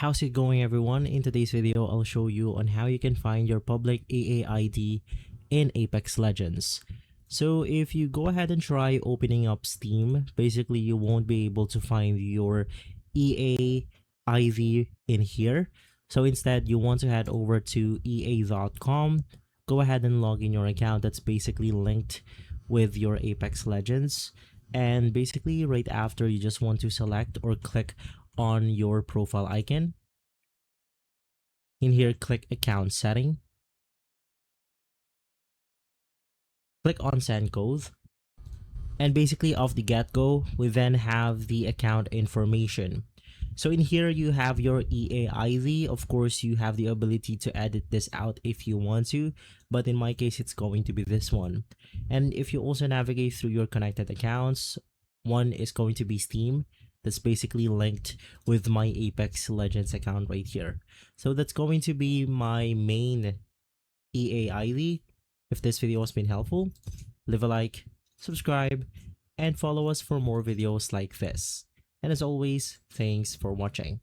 How's it going, everyone? In today's video, I'll show you on how you can find your public EA ID in Apex Legends. So if you go ahead and try opening up Steam, basically you won't be able to find your EA ID in here. So instead, you want to head over to ea.com, go ahead and log in your account that's basically linked with your Apex Legends. And basically right after, you just want to select or click on your profile icon. In here, click account setting, click on send code, and basically off the get-go, we then have the account information. So in here, you have your EA ID. Of course, you have the ability to edit this out if you want to, but in my case, it's going to be this one. And if you also navigate through your connected accounts, one is going to be Steam. That's basically linked with my Apex Legends account right here. So that's going to be my main EA ID. If this video has been helpful, leave a like, subscribe, and follow us for more videos like this. And as always, thanks for watching.